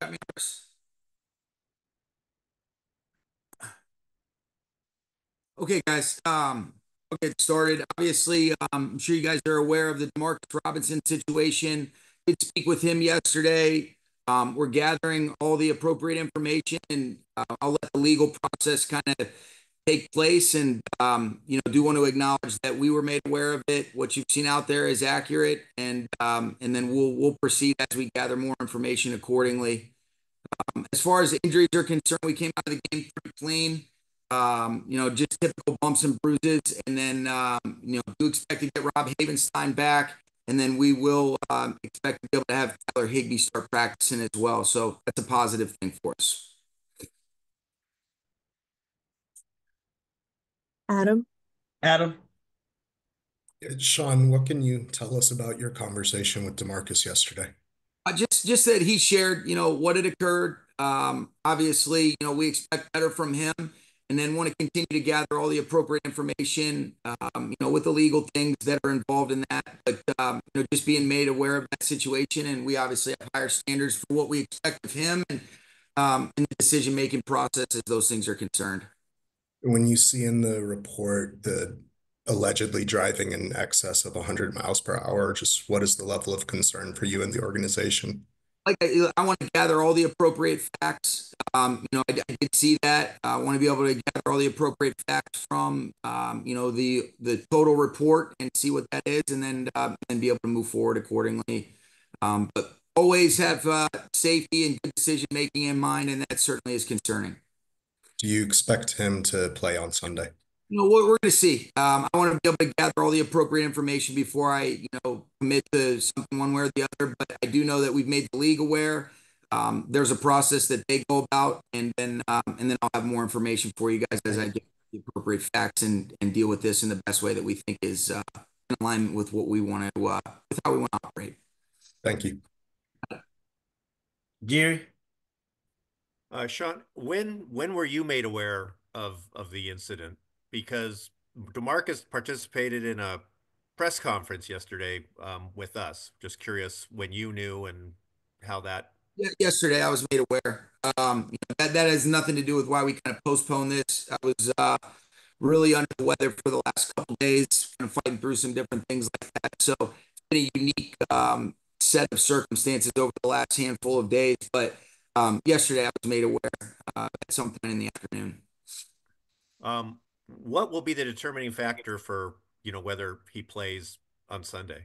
got me, Chris? Okay, guys. I'll get started. Obviously, I'm sure you guys are aware of the Demarcus Robinson situation. Did speak with him yesterday. We're gathering all the appropriate information, and I'll let the legal process kind of take place. And do want to acknowledge that we were made aware of it. What you've seen out there is accurate, and then we'll proceed as we gather more information accordingly. As far as injuries are concerned, we came out of the game pretty clean. Just typical bumps and bruises, and then do expect to get Rob Havenstein back, and then we will expect to be able to have Tyler Higbee start practicing as well. So that's a positive thing for us. Adam. Adam. Sean, what can you tell us about your conversation with Demarcus yesterday? Just that he shared, what had occurred. Obviously, we expect better from him, and then want to continue to gather all the appropriate information, with the legal things that are involved in that. But just being made aware of that situation, and we obviously have higher standards for what we expect of him, and in the decision-making process as those things are concerned. When you see in the report the allegedly driving in excess of 100 miles per hour, just what is the level of concern for you and the organization? I want to gather all the appropriate facts. I did see that. I want to be able to gather all the appropriate facts from, the total report and see what that is, and then be able to move forward accordingly. But always have safety and good decision making in mind, and that certainly is concerning. Do you expect him to play on Sunday? What we're going to see. I want to be able to gather all the appropriate information before I, commit to something one way or the other. But I do know that we've made the league aware. There's a process that they go about, and then I'll have more information for you guys as I get the appropriate facts and deal with this in the best way that we think is in alignment with what we want to, with how we want to operate. Thank you. Gary. Sean, when were you made aware of the incident? Because Demarcus participated in a press conference yesterday with us. Just curious when you knew and how that. Yeah, yesterday I was made aware. That has nothing to do with why we kind of postponed this. I was really under the weather for the last couple of days, kind of fighting through some different things like that. So it's been a unique set of circumstances over the last handful of days. But yesterday I was made aware at some point in the afternoon. What will be the determining factor for, whether he plays on Sunday?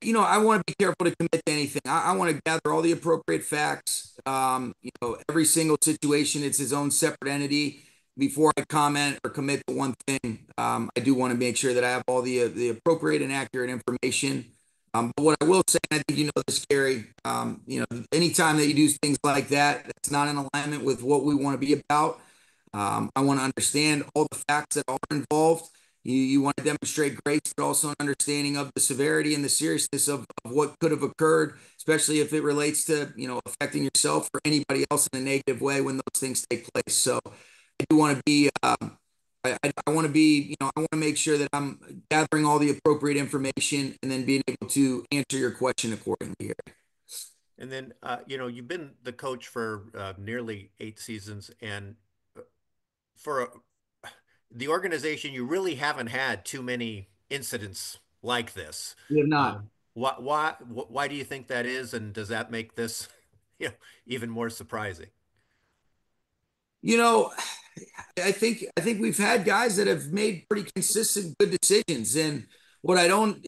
I want to be careful to commit to anything. I want to gather all the appropriate facts. Every single situation, it's his own separate entity. Before I comment or commit to one thing, I do want to make sure that I have all the appropriate and accurate information. But what I will say, and I think you know this, Gary, anytime that you do things like that, that's not in alignment with what we want to be about. I want to understand all the facts that are involved. You want to demonstrate grace, but also an understanding of the severity and the seriousness of what could have occurred, especially if it relates to, affecting yourself or anybody else in a negative way when those things take place. So I do want to be, I want to be, I want to make sure that I'm gathering all the appropriate information and then being able to answer your question accordingly here. And then, you've been the coach for nearly 8 seasons, and for the organization, you really haven't had too many incidents like this. We have not. Why do you think that is, and does that make this, even more surprising? I think we've had guys that have made pretty consistent good decisions, and what I don't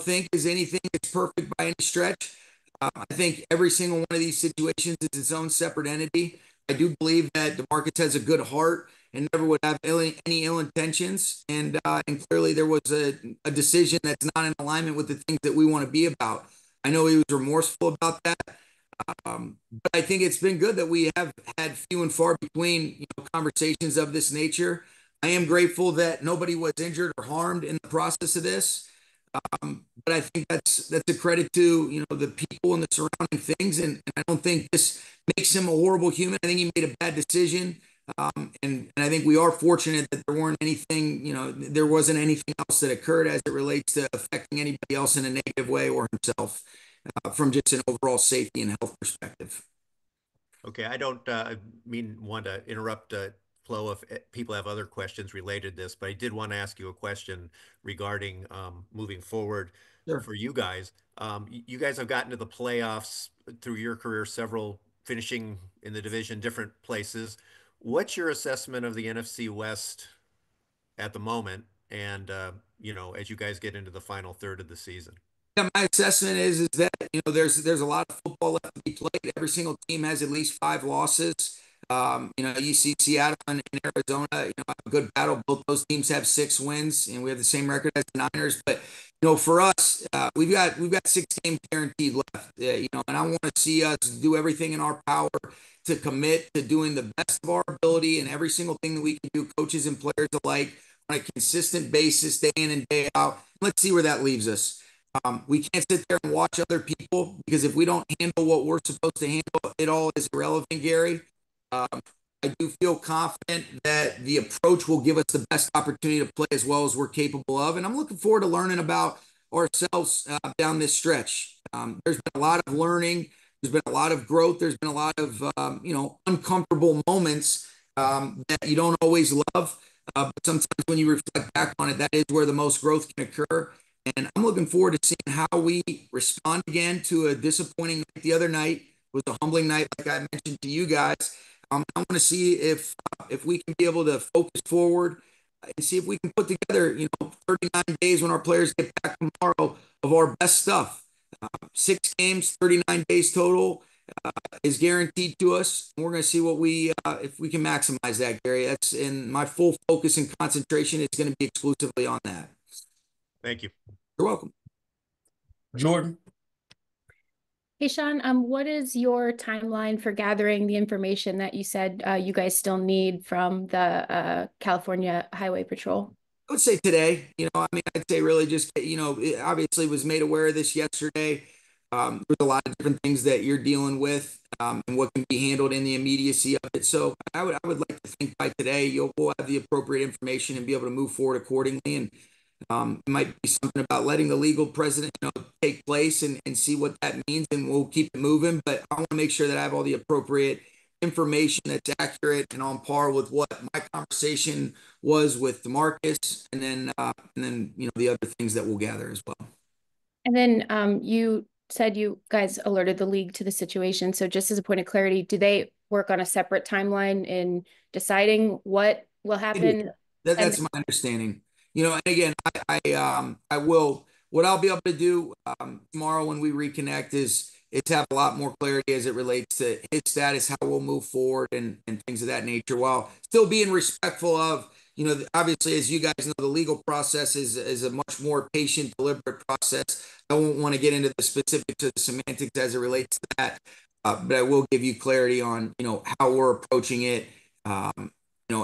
think is anything that's perfect by any stretch. I think every single one of these situations is its own separate entity. I do believe that Demarcus has a good heart and never would have any ill intentions, and clearly there was a decision that's not in alignment with the things that we want to be about. I know he was remorseful about that. But I think it's been good that we have had few and far between, conversations of this nature. I am grateful that nobody was injured or harmed in the process of this. But I think that's a credit to, the people and the surrounding things. And I don't think this makes him a horrible human. I think he made a bad decision. And I think we are fortunate that there wasn't anything else that occurred as it relates to affecting anybody else in a negative way or himself, from just an overall safety and health perspective. Okay, I don't want to interrupt flow if people have other questions related to this, but I did want to ask you a question regarding moving forward Sure. for you guys. You guys have gotten to the playoffs through your career, several finishing in the division, different places. What's your assessment of the NFC West at the moment? And as you guys get into the final third of the season. Yeah, my assessment is that there's a lot of football left to be played. Every single team has at least 5 losses. You see Seattle and Arizona, have a good battle. Both those teams have 6 wins, and we have the same record as the Niners. But for us, we've got 6 games guaranteed left. And I want to see us do everything in our power to commit to doing the best of our ability and every single thing that we can do, coaches and players alike, on a consistent basis, day in and day out. Let's see where that leaves us. We can't sit there and watch other people, because if we don't handle what we're supposed to handle, it all is irrelevant, Gary. Um, I do feel confident that the approach will give us the best opportunity to play as well as we're capable of. And I'm looking forward to learning about ourselves down this stretch. There's been a lot of learning. There's been a lot of growth. There's been a lot of, uncomfortable moments that you don't always love. But sometimes when you reflect back on it, that is where the most growth can occur. And I'm looking forward to seeing how we respond again to a disappointing night the other night. It was a humbling night, like I mentioned to you guys. I want to see if we can be able to focus forward and see if we can put together, 39 days when our players get back tomorrow, of our best stuff. 6 games, 39 days total is guaranteed to us. And we're going to see what if we can maximize that, Gary. That's in my full focus and concentration is going to be exclusively on that. Thank you. You're welcome. Jordan. Hey, Sean, what is your timeline for gathering the information that you said you guys still need from the California Highway Patrol? I would say today. I'd say really just, it obviously was made aware of this yesterday. There's a lot of different things that you're dealing with, and what can be handled in the immediacy of it. So I would like to think by today we'll have the appropriate information and be able to move forward accordingly. And it might be something about letting the legal precedent, take place and see what that means, and we'll keep it moving. But I want to make sure that I have all the appropriate information that's accurate and on par with what my conversation was with Demarcus, and then the other things that we'll gather as well. And then you said you guys alerted the league to the situation. So just as a point of clarity, do they work on a separate timeline in deciding what will happen? That's my understanding. And again, I will. What I'll be able to do tomorrow when we reconnect is have a lot more clarity as it relates to his status, how we'll move forward, and things of that nature, while still being respectful of, obviously, as you guys know, the legal process is a much more patient, deliberate process. I won't want to get into the specifics of the semantics as it relates to that, but I will give you clarity on, how we're approaching it.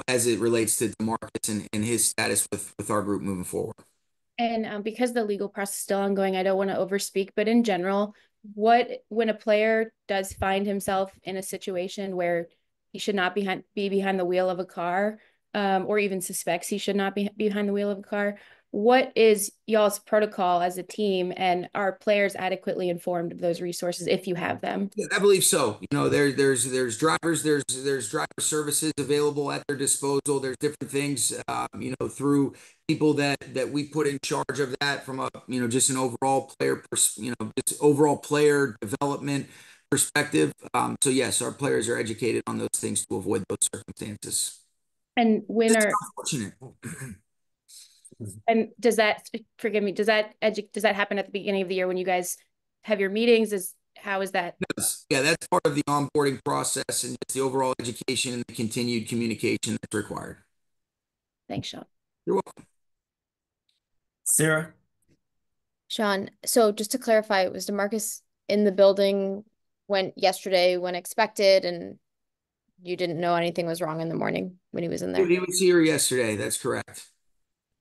As it relates to Demarcus and his status with our group moving forward. And because the legal process is still ongoing, I don't want to overspeak, but in general, when a player does find himself in a situation where he should not be behind the wheel of a car, or even suspects he should not be behind the wheel of a car, what is y'all's protocol as a team, and are players adequately informed of those resources if you have them? Yeah, I believe so. There's drivers, there's driver services available at their disposal. There's different things, through people that we put in charge of that from a, just an overall player, just overall player development perspective. So yes, our players are educated on those things to avoid those circumstances. And when It's are unfortunate. And does that, forgive me, does that happen at the beginning of the year when you guys have your meetings? How is that? Yes. Yeah, that's part of the onboarding process and just the overall education and the continued communication that's required. Thanks, Sean. You're welcome. Sarah. Sean, so just to clarify, was Demarcus in the building yesterday when expected, and you didn't know anything was wrong in the morning when he was in there? He was here yesterday. That's correct.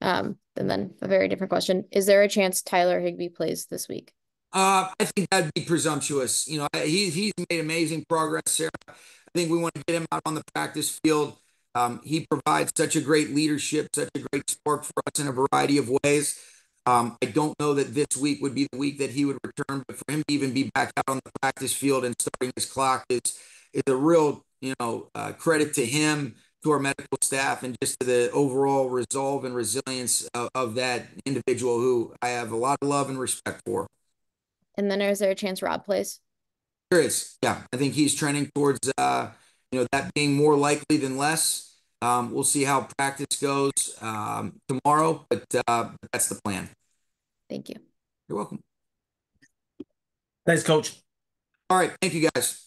And then a very different question. Is there a chance Tyler Higbee plays this week? I think that'd be presumptuous. He's made amazing progress, Sarah. I think we want to get him out on the practice field. He provides such a great leadership, such a great spark for us in a variety of ways. I don't know that this week would be the week that he would return, but for him to even be back out on the practice field and starting his clock is a real, credit to him, to our medical staff, and just to the overall resolve and resilience of that individual who I have a lot of love and respect for. And then is there a chance Rob plays? There is. Yeah. I think he's trending towards, that being more likely than less. We'll see how practice goes tomorrow, but that's the plan. Thank you. You're welcome. Thanks, Coach. All right. Thank you, guys.